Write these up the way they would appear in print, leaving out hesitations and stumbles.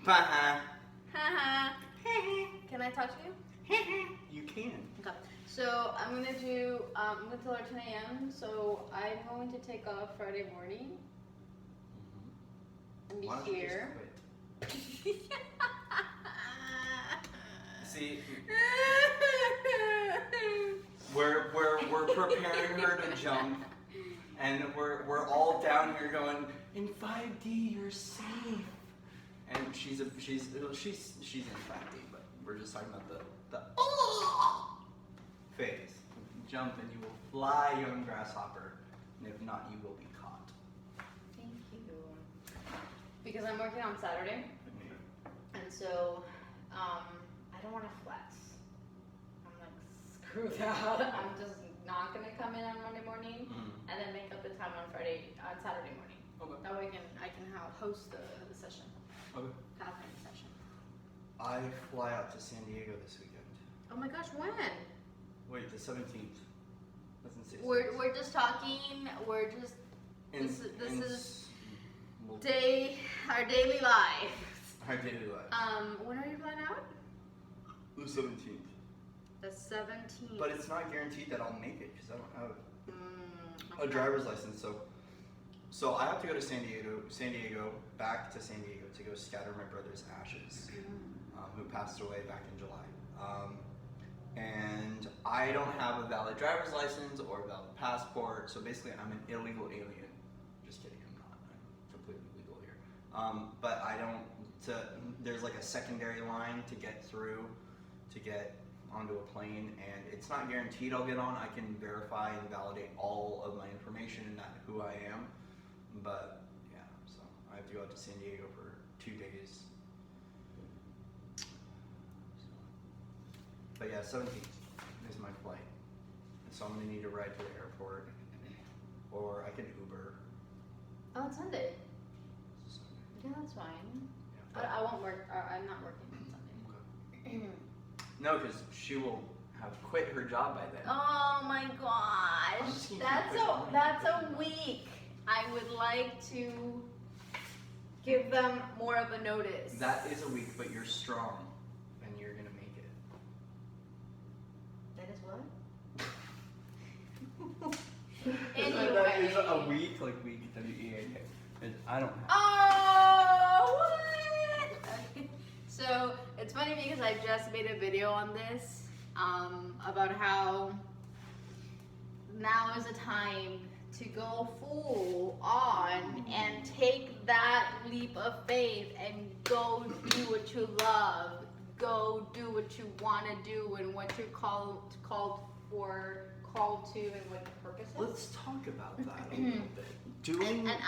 Haha. Haha. Can I talk to you? You can. Okay. So I'm gonna do. I'm gonna tell her 10 a.m. So I'm going to take off Friday morning and be Why don't you here. just quit? See, we're preparing her to jump, and we're all down here going, in 5D you're safe, and she's in 5D, but we're just talking about the phase. Jump and you will fly, young grasshopper, and if not, you will be caught. Thank you. Because I'm working on Saturday, and so I don't want to flex. I'm like, screw that. I'm just not gonna come in on Monday morning and then make up the time on Saturday morning. Okay. That way I can host the session. Okay. Pathfinder session. I fly out to San Diego this weekend. Oh my gosh, when? Wait, the 17th. That's in 6 We're just talking. We're just this is our daily life. Our daily life. When are you flying out? The 17th. The 17th. But it's not guaranteed that I'll make it because I don't have a Okay. driver's license. So I have to go to San Diego, back to San Diego to go scatter my brother's ashes, who passed away back in July. And I don't have a valid driver's license or a valid passport, so basically I'm an illegal alien. Just kidding, I'm not. I'm completely legal here. But I don't. There's like a secondary line to get through, to get onto a plane, and it's not guaranteed I'll get on. I can verify and validate all of my information and not who I am. But yeah, so I have to go out to San Diego for 2 days. But yeah, 17th is my flight. And so I'm going to need a ride to the airport. Or I can Uber. Oh, it's Sunday. It's Sunday. Yeah, that's fine. Yeah, I won't work. I'm not working on Sunday. okay. No, because she will have quit her job by then. Oh my gosh, that's a week. I would like to give them more of a notice. That is a week, but you're strong. And you're going to make it. That is what? That is Anyway. a week, like week, W-E-A-K. I don't have. Oh, what? Okay. So it's funny because I just made a video on this about how now is the time to go full on and take that leap of faith and go do what you love, go do what you want to do and what you're called to and what your purpose is. Let's talk about that a little bit. Doing. And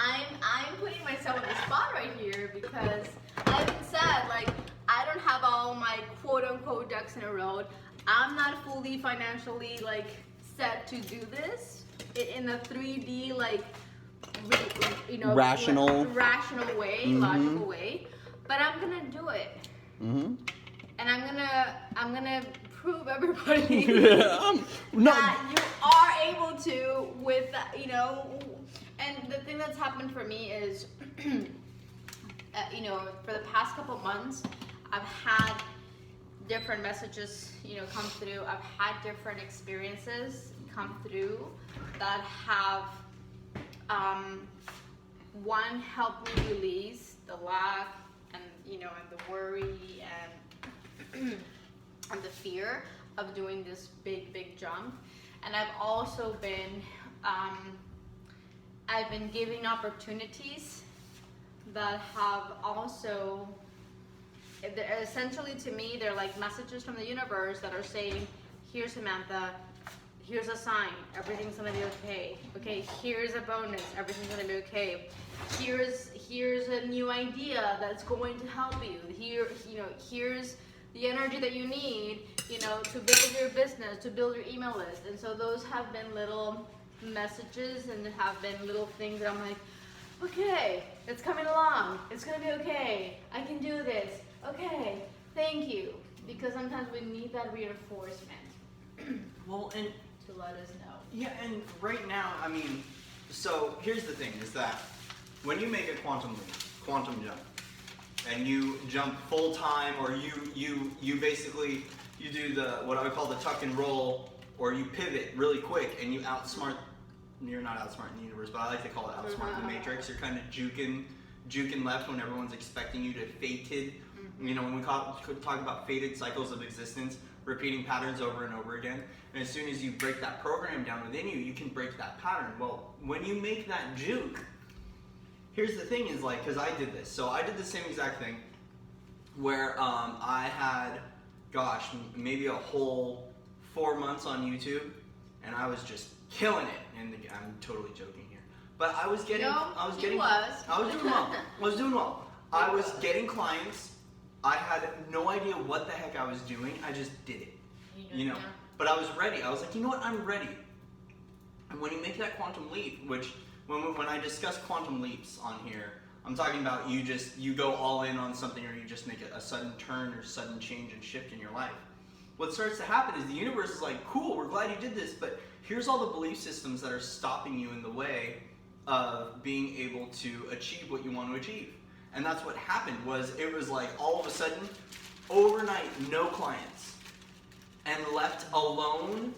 I'm putting myself on the spot right here because I even said, like, I don't have all my quote unquote ducks in a row. I'm not fully financially like set to do this in a 3D like Rational way, logical way. But I'm gonna do it. And I'm gonna prove everybody that you are able to with And the thing that's happened for me is, for the past couple months, I've had different messages, come through. I've had different experiences come through that have, one, helped me release the lack and, and the worry and and the fear of doing this big jump. And I've also been, I've been giving opportunities that have also, essentially to me, they're like messages from the universe that are saying, here Samantha, here's a sign, everything's gonna be okay. Okay, here's a bonus, everything's gonna be okay. Here's a new idea that's going to help you. Here's the energy that you need, to build your business, to build your email list. And so those have been little messages and have been little things that I'm like, okay, it's coming along. It's gonna be okay. I can do this. Okay, thank you. Because sometimes we need that reinforcement. Well, and to let us know. yeah, and right now, I mean, so here's the thing: is that when you make a quantum jump, and you jump full time, or you basically you do the what I would call the tuck and roll, or you pivot really quick and you outsmart. You're not outsmarting the universe, but I like to call it outsmarting the matrix. You're kind of juking left when everyone's expecting you to fated. You know, when we talk about fated cycles of existence, repeating patterns over and over again. And as soon as you break that program down within you, you can break that pattern. Well, when you make that juke, here's the thing is like, because I did this. So I did the same exact thing where I had, gosh, maybe a whole 4 months on YouTube, and I was just killing it. And I'm totally joking here. But I was getting, I was doing well. I was getting clients. I had no idea what the heck I was doing. I just did it, you know. But I was ready. I was like, you know what? I'm ready. And when you make that quantum leap, which when I discuss quantum leaps on here, I'm talking about you go all in on something, or you just make a sudden turn or sudden change and shift in your life. What starts to happen is the universe is like, cool, we're glad you did this, but here's all the belief systems that are stopping you in the way of being able to achieve what you want to achieve. And that's what happened. It was like all of a sudden, overnight, no clients, and left alone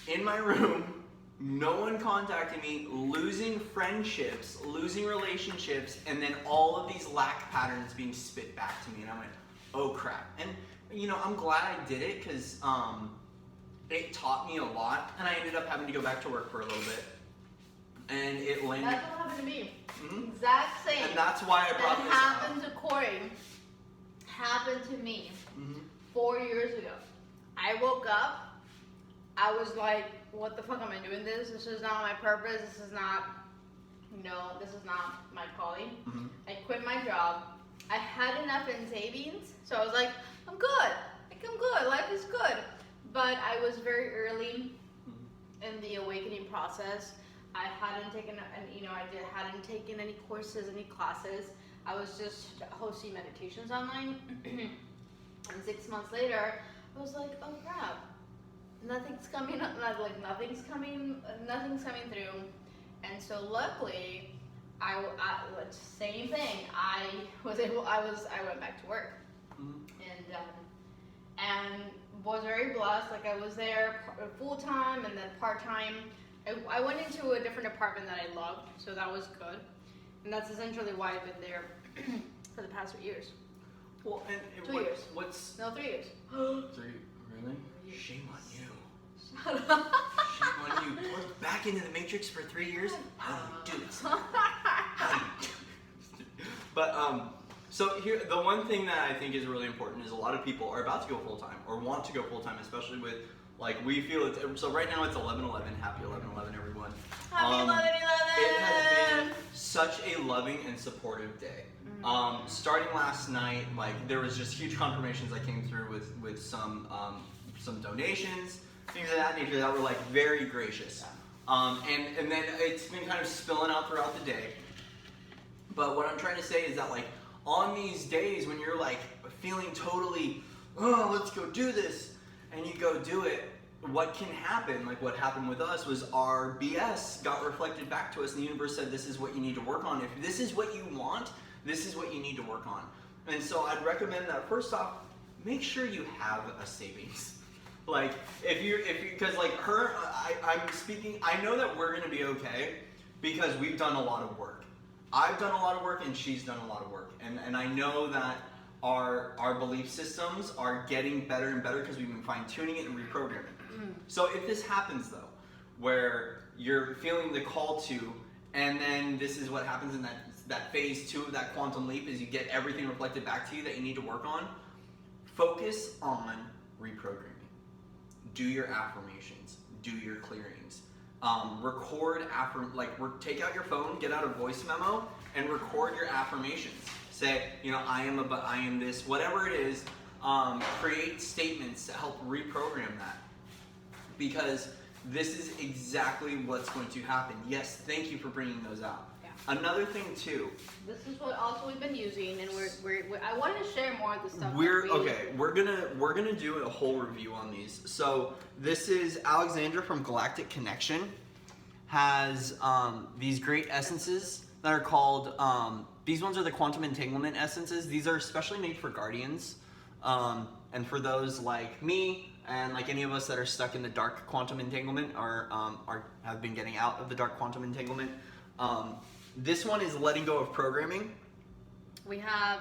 in my room, no one contacting me, losing friendships, losing relationships, and then all of these lack patterns being spit back to me. And I went, oh crap. And you know, I'm glad I did it because it taught me a lot, and I ended up having to go back to work for a little bit. And it landed. That's what happened to me. Exact same. And that's why I brought this up. Happened to Cory. Happened to me 4 years ago. I woke up. I was like, what the fuck am I doing this? This is not my purpose. This is not, this is not my calling. I quit my job. I had enough in savings. So I was like, I'm good. I'm good. Life is good. But I was very early in the awakening process. I hadn't taken, hadn't taken any courses, any classes. I was just hosting meditations online. And 6 months later, I was like, oh crap, nothing's coming through. And so luckily, I same thing. I went back to work, and was very blessed. Like I was there full time and then part time. I went into a different department that I loved, so that was good. And that's essentially why I've been there for the past 3 years. Well, and 2 years. No, 3 years. 3, really? Shame on you. Shut up. Shame on you. Plugged back into the Matrix for 3 years? How do you do this? How do you do this? But, so here, the one thing that I think is really important is a lot of people are about to go full-time, or want to go full-time, especially with, like, we feel it's, so right now it's 11/11, happy 11/11 everyone. Happy 11/11! It has been such a loving and supportive day. Starting last night, like, there was just huge confirmations that came through with some donations, things of that nature that were, like, very gracious. And then it's been kind of spilling out throughout the day. But what I'm trying to say is that, like, on these days when you're, like, feeling totally, oh, let's go do this, and you go do it, what can happen, like what happened with us, was our BS got reflected back to us, and the universe said, this is what you need to work on. If this is what you want, this is what you need to work on. And so I'd recommend that, first off, make sure you have a savings. Like, if you, because like I'm speaking, I know that we're gonna be okay, because we've done a lot of work. I've done a lot of work, and she's done a lot of work. And I know that our belief systems are getting better and better because we've been fine-tuning it and reprogramming. So if this happens though, where you're feeling the call to, and then this is what happens in that phase 2 of that quantum leap, is you get everything reflected back to you that you need to work on, focus on reprogramming. Do your affirmations, do your clearings. Take out your phone, get out a voice memo, and record your affirmations. Say, I am this, whatever it is. Create statements to help reprogram that, because this is exactly what's going to happen. Yes, thank you for bringing those out. Yeah. Another thing too. This is what also we've been using, and I wanted to share more of the stuff. We're gonna do a whole review on these. So this is Alexandra from Galactic Connection, has these great essences that are called, these ones are the quantum entanglement essences. These are specially made for guardians. And for those like me and like any of us that are stuck in the dark quantum entanglement or have been getting out of the dark quantum entanglement. This one is letting go of programming. We have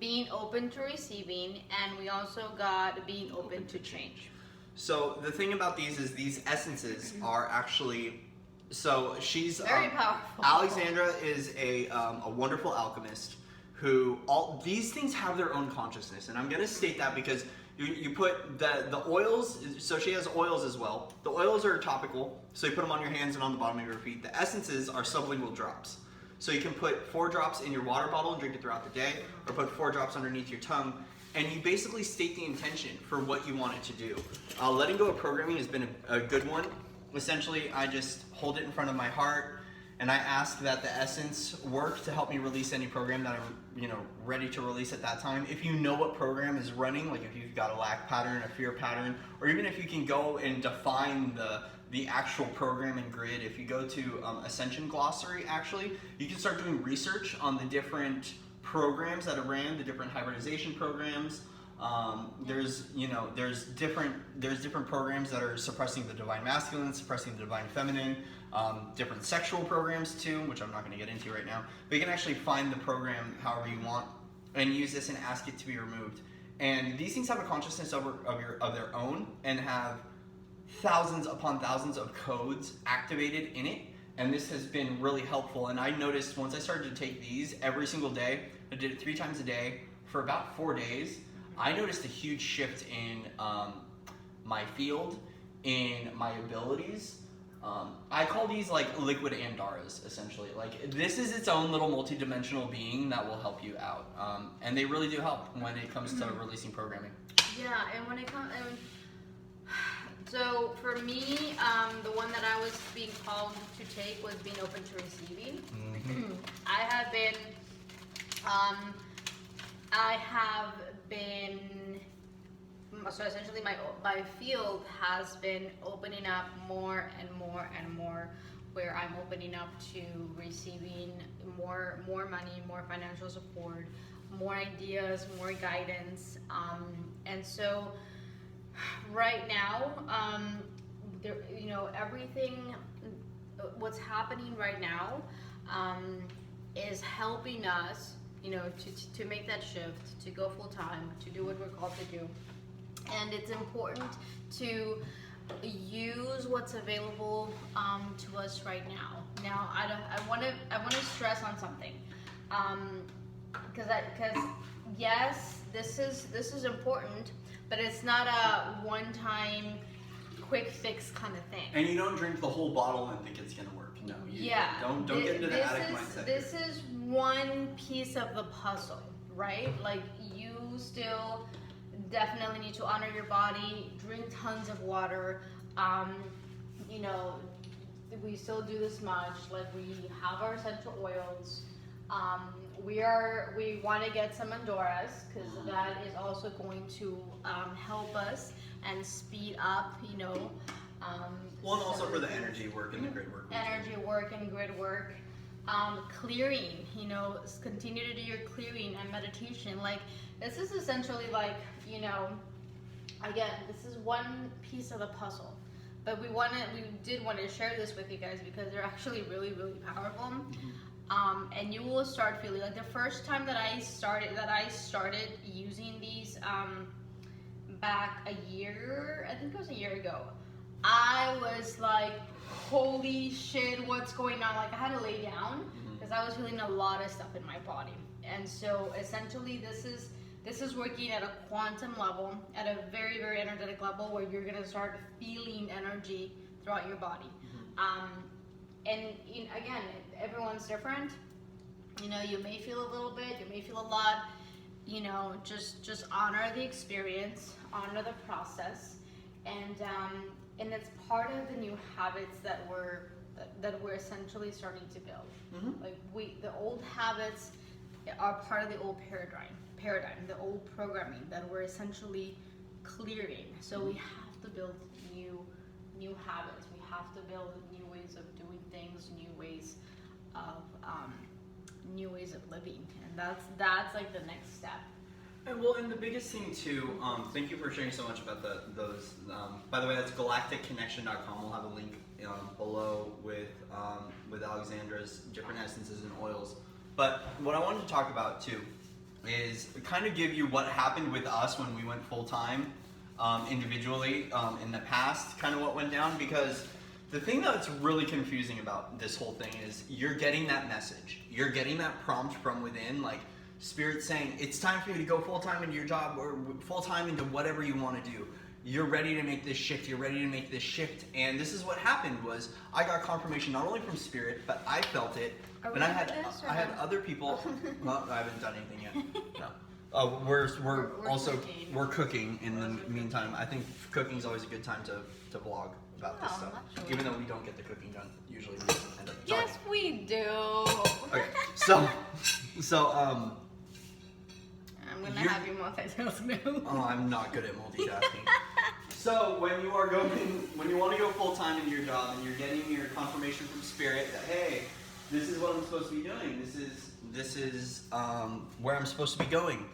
being open to receiving, and we also got being open to change. So the thing about these is these essences are actually, so she's very powerful. Alexandra is a wonderful alchemist who these things have their own consciousness, and I'm going to state that because you put the oils, so she has oils as well. The oils are topical, so you put them on your hands and on the bottom of your feet. The essences are sublingual drops. So you can put 4 drops in your water bottle and drink it throughout the day, or put 4 drops underneath your tongue, and you basically state the intention for what you want it to do. Letting go of programming has been a good one. Essentially, I just hold it in front of my heart, and I ask that the essence work to help me release any program that I'm ready to release at that time. If you know what program is running, like if you've got a lack pattern, a fear pattern, or even if you can go and define the actual program and grid. If you go to Ascension glossary, actually, you can start doing research on the different programs that are ran, the different hybridization programs. There's different programs that are suppressing the divine masculine, suppressing the divine feminine, different sexual programs too, which I'm not going to get into right now. But you can actually find the program however you want and use this and ask it to be removed. And these things have a consciousness of their own and have thousands upon thousands of codes activated in it, and this has been really helpful. And I noticed once I started to take these every single day, I did it 3 times a day for about 4 days, I noticed a huge shift in my field, in my abilities. I call these like liquid Andaras, essentially. Like this is its own little multi-dimensional being that will help you out, and they really do help when it comes to releasing programming. Yeah, and when it comes, so for me, the one that I was being called to take was being open to receiving. Mm-hmm. I have been, so essentially my field has been opening up more and more and more, where I'm opening up to receiving more money, more financial support, more ideas, more guidance, and so right now, everything, what's happening right now, is helping us, to make that shift, to go full time, to do what we're called to do. And it's important to use what's available to us right now. Now, I want to stress on something, because yes, this is important, but it's not a one-time quick fix kind of thing. And you don't drink the whole bottle and think it's gonna work. No, don't get into the addict mindset. This is one piece of the puzzle, right? Like you still definitely need to honor your body, drink tons of water. We still do this much. Like we have our essential oils. We want to get some Andoras because that is also going to help us and speed up, well, and also for the energy work and the grid work. Energy work and grid work. Clearing, continue to do your clearing and meditation. Like this is essentially like, again, this is one piece of the puzzle. But we did want to share this with you guys because they're actually really, really powerful. Mm-hmm. And you will start feeling like the first time that I started using these back a year, I think it was a year ago, I was like, holy shit, what's going on? Like I had to lay down because I was feeling a lot of stuff in my body. And so essentially this is working at a quantum level, at a very, very energetic level where you're going to start feeling energy throughout your body. And again, everyone's different. You may feel a little bit, you may feel a lot. Just honor the experience, honor the process, and it's part of the new habits that we're essentially starting to build. Mm-hmm. Like the old habits are part of the old paradigm, the old programming that we're essentially clearing. So we have to build new habits. We have to build new ways of doing things, new ways of of living, and that's like the next step. And well, and the biggest thing too, thank you for sharing so much about those. By the way, that's galacticconnection.com. We'll have a link below with Alexandra's different essences and oils. But what I wanted to talk about too is kind of give you what happened with us when we went full time individually in the past, kind of what went down, because the thing that's really confusing about this whole thing is you're getting that message, you're getting that prompt from within, like Spirit saying it's time for you to go full time into your job or full time into whatever you want to do. You're ready to make this shift. You're ready to make this shift. And this is what happened was I got confirmation not only from Spirit, but I felt it. But I had other people. Well, I haven't done anything yet. No. We're cooking in the meantime. I think cooking is always a good time to vlog about this stuff. Naturally. Even though we don't get the cooking done, usually we end up talking. Yes, we do. Okay. So I'm gonna have you multitask now. Oh, I'm not good at multitasking. So when you want to go full time in your job and you're getting your confirmation from Spirit that hey, this is what I'm supposed to be doing. This is where I'm supposed to be going.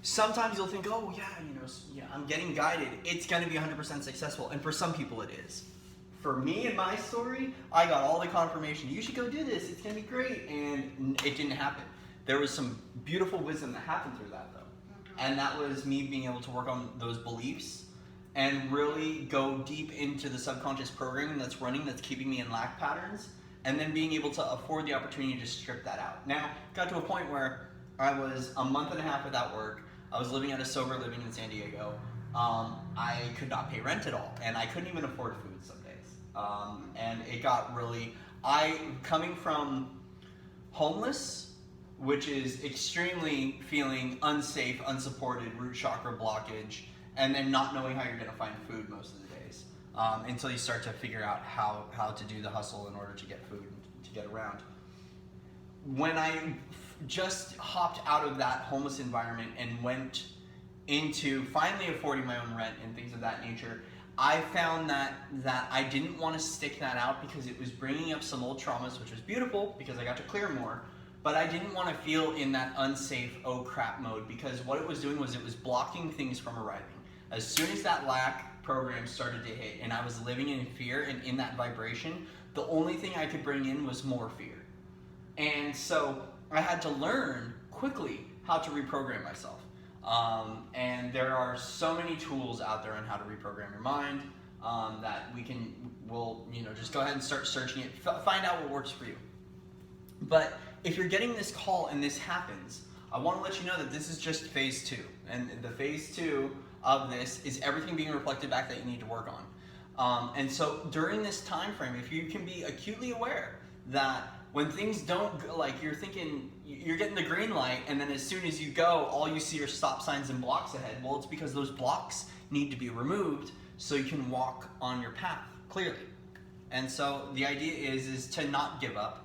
Sometimes you'll think, oh yeah, I'm getting guided. It's gonna be 100% successful, and for some people it is. For me and my story, I got all the confirmation. You should go do this. It's gonna be great, and it didn't happen. There was some beautiful wisdom that happened through that, though. And that was me being able to work on those beliefs and really go deep into the subconscious programming that's running, that's keeping me in lack patterns, and then being able to afford the opportunity to strip that out. Now, got to a point where I was a month and a half without work. I was living at a sober living in San Diego. I could not pay rent at all, and I couldn't even afford food some days. And it got really, coming from homeless, which is extremely feeling unsafe, unsupported, root chakra blockage, and then not knowing how you're going to find food most of the days until you start to figure out how to do the hustle in order to get food and to get around. When I just hopped out of that homeless environment and went into finally affording my own rent and things of that nature, I found that I didn't want to stick that out because it was bringing up some old traumas, which was beautiful because I got to clear more. But I didn't want to feel in that unsafe, oh crap mode, because what it was doing was it was blocking things from arriving. As soon as that lack program started to hit and I was living in fear and in that vibration, the only thing I could bring in was more fear. And so I had to learn quickly how to reprogram myself. And there are so many tools out there on how to reprogram your mind that we'll just go ahead and start searching it, find out what works for you. But if you're getting this call and this happens, I want to let you know that this is just phase 2. And the phase 2 of this is everything being reflected back that you need to work on. And so during this time frame, if you can be acutely aware that when things don't go, like you're thinking, you're getting the green light, and then as soon as you go, all you see are stop signs and blocks ahead. Well, it's because those blocks need to be removed so you can walk on your path clearly. And so the idea is to not give up.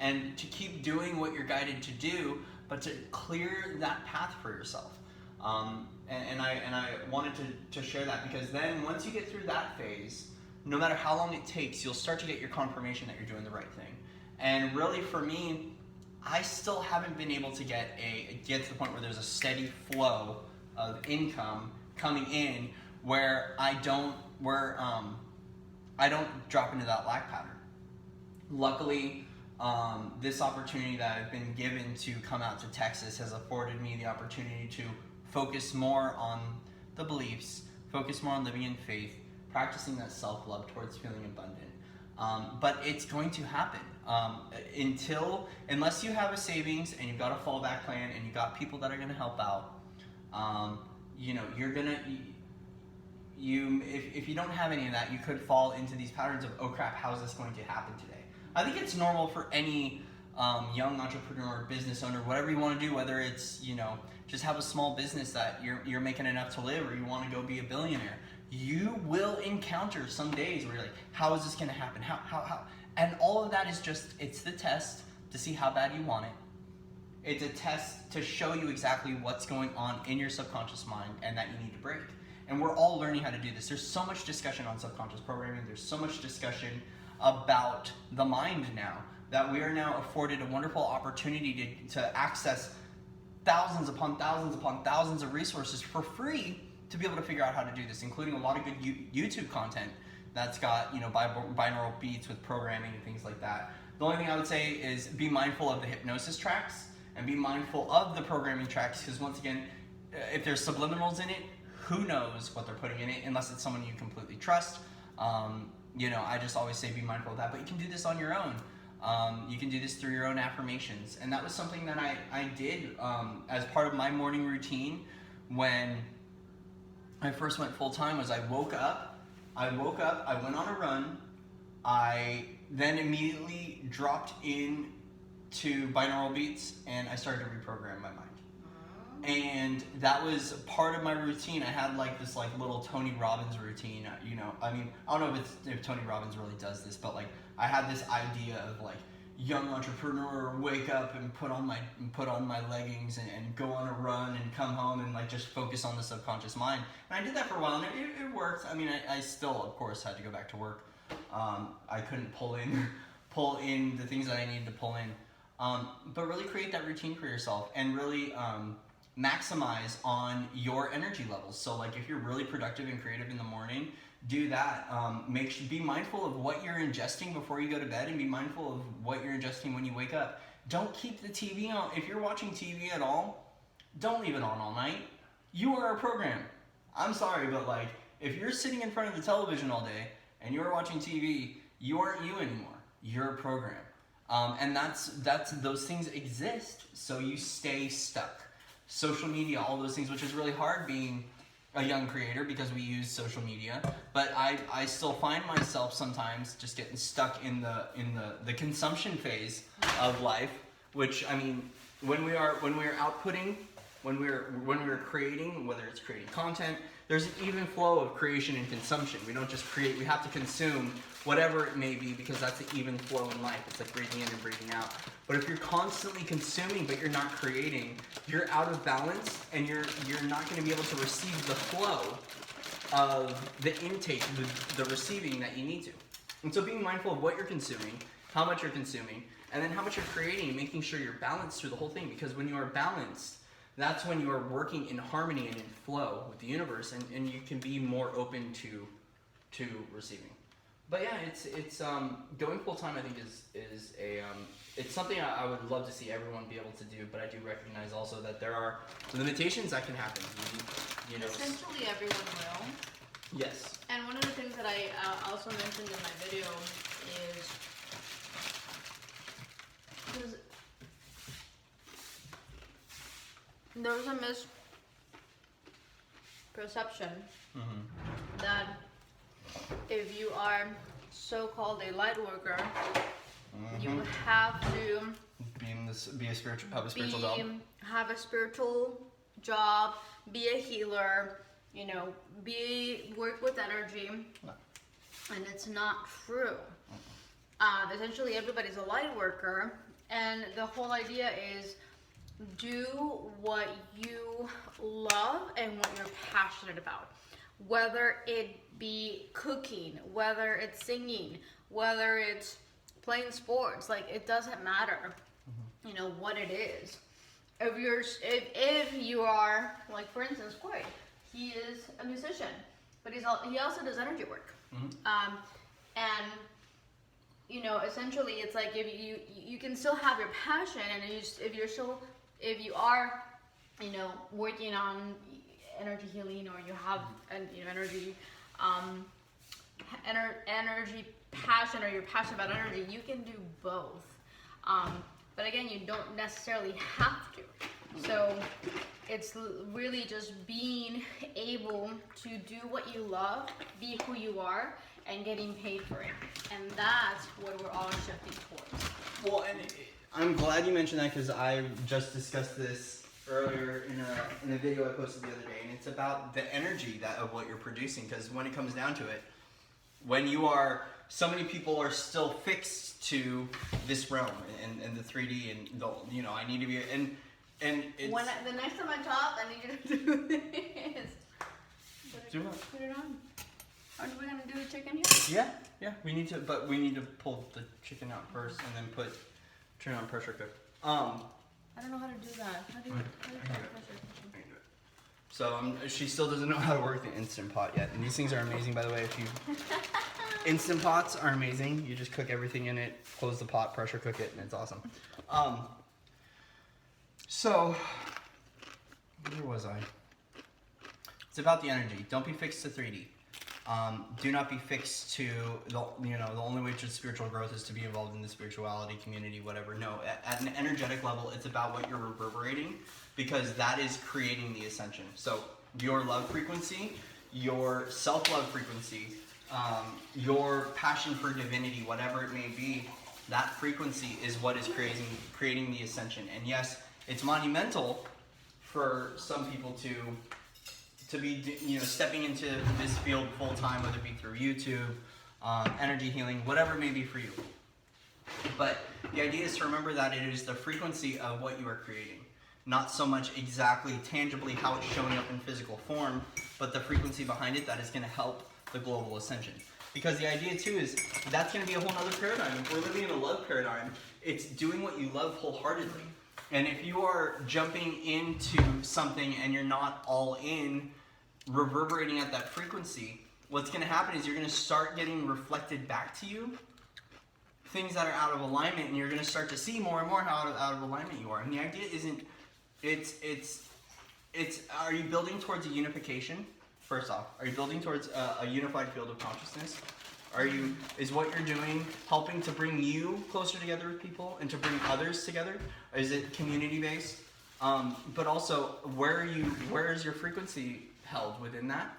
And to keep doing what you're guided to do, but to clear that path for yourself. And I wanted to share that because then once you get through that phase, no matter how long it takes, you'll start to get your confirmation that you're doing the right thing. And really for me, I still haven't been able to get to the point where there's a steady flow of income coming in where I don't drop into that lack pattern. Luckily, this opportunity that I've been given to come out to Texas has afforded me the opportunity to focus more on the beliefs, focus more on living in faith, practicing that self-love towards feeling abundant. But it's going to happen unless you have a savings and you've got a fallback plan and you've got people that are going to help out. You're gonna. If you don't have any of that, you could fall into these patterns of, oh crap, how is this going to happen today? I think it's normal for any young entrepreneur, business owner, whatever you want to do, whether it's, just have a small business that you're making enough to live, or you want to go be a billionaire. You will encounter some days where you're like, how is this going to happen? How? And all of that is it's the test to see how bad you want it. It's a test to show you exactly what's going on in your subconscious mind and that you need to break. And we're all learning how to do this. There's so much discussion on subconscious programming. There's so much discussion about the mind now. that we are now afforded a wonderful opportunity to access thousands upon thousands upon thousands of resources for free to be able to figure out how to do this, including a lot of good YouTube content that's got, you know, binaural beats with programming and things like that. The only thing I would say is be mindful of the hypnosis tracks and be mindful of the programming tracks, because once again, if there's subliminals in it, who knows what they're putting in it unless it's someone you completely trust. You know, I just always say be mindful of that, but you can do this on your own. You can do this through your own affirmations. And that was something that I did as part of my morning routine when I first went full-time. Was I woke up, I went on a run, I then immediately dropped in to binaural beats, and I started to reprogram my mind. And that was part of my routine. I had like this like little Tony Robbins routine, you know. I mean, I don't know if Tony Robbins really does this, but like I had this idea of like young entrepreneur, wake up and put on my leggings and go on a run and come home and like just focus on the subconscious mind. And I did that for a while, and it worked. I mean, I still, of course, had to go back to work. I couldn't pull in the things that I needed to pull in. But really create that routine for yourself and really maximize on your energy levels. So like if you're really productive and creative in the morning, do that. Be mindful of what you're ingesting before you go to bed, and be mindful of what you're ingesting when you wake up. Don't keep the TV on. If you're watching TV at all, don't leave it on all night. You are a program. I'm sorry, but like if you're sitting in front of the television all day and you're watching TV, you aren't you anymore. You're a program. And that's those things exist, so you stay stuck. Social media, all those things, which is really hard being a young creator because we use social media, but I still find myself sometimes just getting stuck in the consumption phase of life, which, I mean, when we are outputting, when we're creating, whether it's creating content, there's an even flow of creation and consumption. We don't just create, we have to consume whatever it may be, because that's the even flow in life. It's like breathing in and breathing out. But if you're constantly consuming but you're not creating, you're out of balance, and you're not going to be able to receive the flow of the intake, the receiving that you need to. And so being mindful of what you're consuming, how much you're consuming, and then how much you're creating, and making sure you're balanced through the whole thing. Because when you are balanced, that's when you are working in harmony and in flow with the universe, and you can be more open to receiving. But yeah, it's going full time. I think is it's something I would love to see everyone be able to do. But I do recognize also that there are limitations that can happen. You know, essentially everyone will. Yes. And one of the things that I also mentioned in my video is there's a misperception that if you are so-called a light worker, you have to have a spiritual job, be a healer, you know, work with energy, and it's not true. Essentially, everybody's a light worker, and the whole idea is do what you love and what you're passionate about. Whether it be cooking, whether it's singing, whether it's playing sports, like it doesn't matter, you know, what it is. If you are, like for instance, Cory, he is a musician, but he also does energy work. And you know, essentially, it's like if you can still have your passion, and if you are, you know, working on energy healing, or you have energy passion, or you're passionate about energy, you can do both. But again, you don't necessarily have to. So it's really just being able to do what you love, be who you are, and getting paid for it. And that's what we're all shifting towards. Well, and I'm glad you mentioned that, because I just discussed this earlier in a video I posted the other day, and it's about the energy of what you're producing. Because when it comes down to it, when you are, so many people are still fixed to this realm and the 3D, and the, you know, I need to be, and it's, the next time I talk, I need you to do this. Do what? Put it on. Aren't we gonna do the chicken here? Yeah. We need to pull the chicken out first and then turn on pressure cook. I don't know how to do that. How do you pressure cooker? So she still doesn't know how to work the Instant Pot yet. And these things are amazing, by the way. If you Instant Pots are amazing. You just cook everything in it, close the pot, pressure cook it, and it's awesome. So where was I? It's about the energy. Don't be fixed to 3D. Do not be fixed to the only way to spiritual growth is to be involved in the spirituality community, whatever. No, at an energetic level, it's about what you're reverberating, because that is creating the ascension. So your love frequency, your self-love frequency, your passion for divinity, whatever it may be, that frequency is what is creating the ascension. And yes, it's monumental for some people to be stepping into this field full time, whether it be through YouTube, energy healing, whatever it may be for you. But the idea is to remember that it is the frequency of what you are creating, not so much exactly tangibly how it's showing up in physical form, but the frequency behind it that is going to help the global ascension. Because the idea too is that's going to be a whole other paradigm. If we're living in a love paradigm, it's doing what you love wholeheartedly. And if you are jumping into something and you're not all in, reverberating at that frequency, what's going to happen is you're going to start getting reflected back to you things that are out of alignment, and you're going to start to see more and more how out of alignment you are. And the idea isn't, it's are you building towards a unification? First off, are you building towards a unified field of consciousness? Is what you're doing helping to bring you closer together with people and to bring others together? Is it community based? But also, where is your frequency held within that?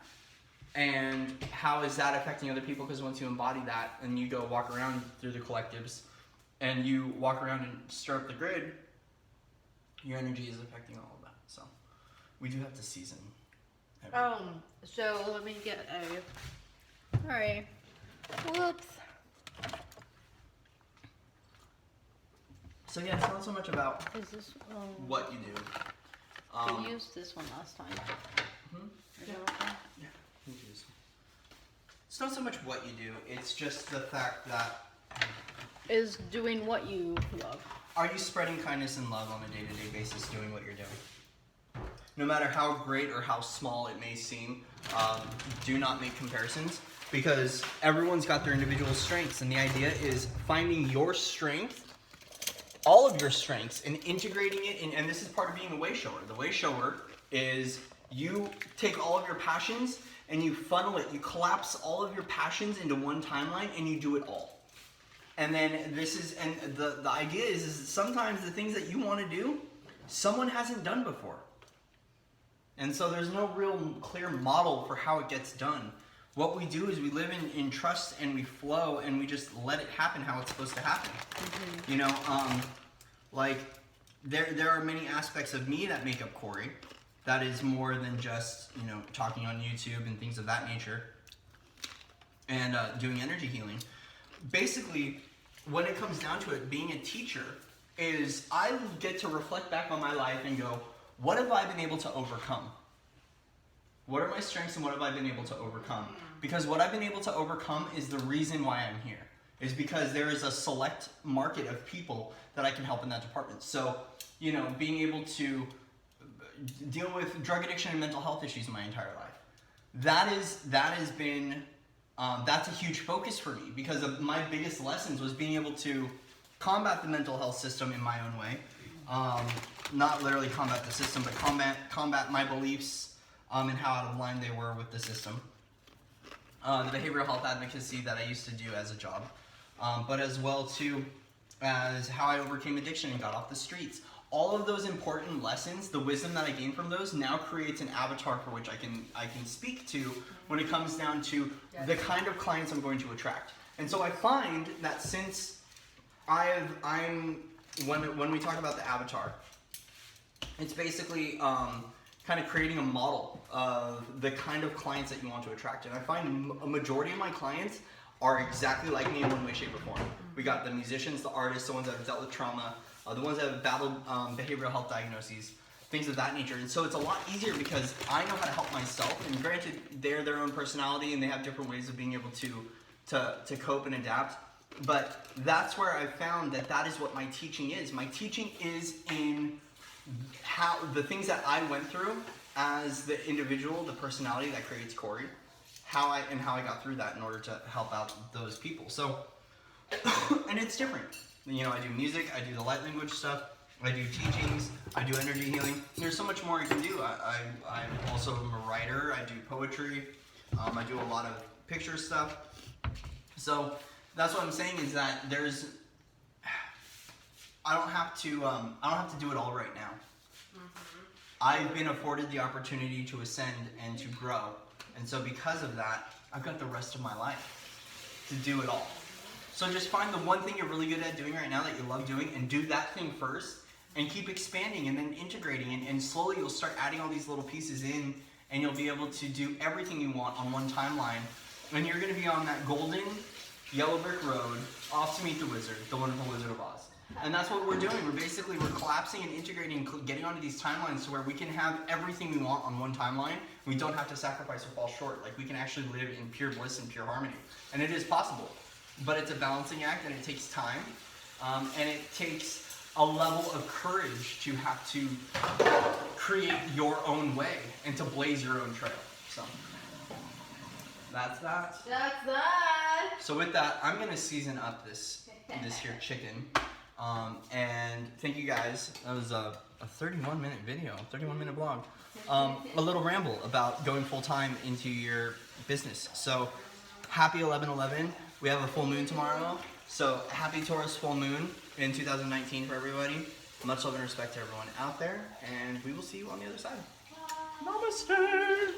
And how is that affecting other people? Because once you embody that and you go walk around through the collectives and you walk around and stir up the grid, your energy is affecting all of that. So we do have to season everything. So let me get alright. Whoops. So yeah, it's not so much about Is this what you do. we used this one last time. Is that okay? Yeah, you can use it. It's not so much what you do, it's just the fact that Is doing what you love. are you spreading kindness and love on a day-to-day basis doing what you're doing? No matter how great or how small it may seem, do not make comparisons, because everyone's got their individual strengths, and the idea is finding your strength, all of your strengths, and integrating it in. And this is part of being a way shower. The way shower is you take all of your passions and you funnel it, you collapse all of your passions into one timeline and you do it all. And then the idea is that sometimes the things that you want to do, someone hasn't done before. And so there's no real clear model for how it gets done. What we do is we live in trust and we flow and we just let it happen how it's supposed to happen. Mm-hmm. You know, like there are many aspects of me that make up Cory. That is more than just, talking on YouTube and things of that nature and doing energy healing. Basically, when it comes down to it, being a teacher is I get to reflect back on my life and go, what have I been able to overcome? What are my strengths and what have I been able to overcome? Because what I've been able to overcome is the reason why I'm here. Is because there is a select market of people that I can help in that department. So, being able to deal with drug addiction and mental health issues my entire life. That's a huge focus for me, because of my biggest lessons was being able to combat the mental health system in my own way. Not literally combat the system, but combat my beliefs and how out of line they were with the system. The behavioral health advocacy that I used to do as a job, but as well too as how I overcame addiction and got off the streets. All of those important lessons, the wisdom that I gained from those, now creates an avatar for which I can speak to when it comes down to the kind of clients I'm going to attract. And so I find that since when we talk about the avatar, it's basically kind of creating a model of the kind of clients that you want to attract. And I find a majority of my clients are exactly like me in one way, shape, or form. We got the musicians, the artists, the ones that have dealt with trauma, the ones that have battled behavioral health diagnoses, things of that nature. And so it's a lot easier because I know how to help myself. And granted, they're their own personality and they have different ways of being able to cope and adapt. But that's where I found that is what my teaching is. My teaching is in how the things that I went through as the individual, the personality that creates Cory, how I got through that in order to help out those people. So, and it's different. You know, I do music, I do the light language stuff, I do teachings, I do energy healing. There's so much more I can do. I'm also a writer, I do poetry, I do a lot of picture stuff. So that's what I'm saying is that I don't have to do it all right now. I've been afforded the opportunity to ascend and to grow. And so because of that, I've got the rest of my life to do it all. So just find the one thing you're really good at doing right now that you love doing and do that thing first and keep expanding and then integrating and slowly you'll start adding all these little pieces in and you'll be able to do everything you want on one timeline. And you're going to be on that golden yellow brick road off to meet the wizard, the wonderful Wizard of Oz. And that's what we're doing. We're collapsing and integrating, getting onto these timelines to where we can have everything we want on one timeline. We don't have to sacrifice or fall short. Like we can actually live in pure bliss and pure harmony. And it is possible. But it's a balancing act and it takes time. And it takes a level of courage to have to create your own way and to blaze your own trail. So that's that. That's that. So with that, I'm going to season up this here chicken. And thank you guys. That was a 31-minute video, 31-minute vlog. A little ramble about going full-time into your business. So happy 11/11. We have a full moon tomorrow. So happy Taurus full moon in 2019 for everybody. Much love and respect to everyone out there. And we will see you on the other side. Namaste.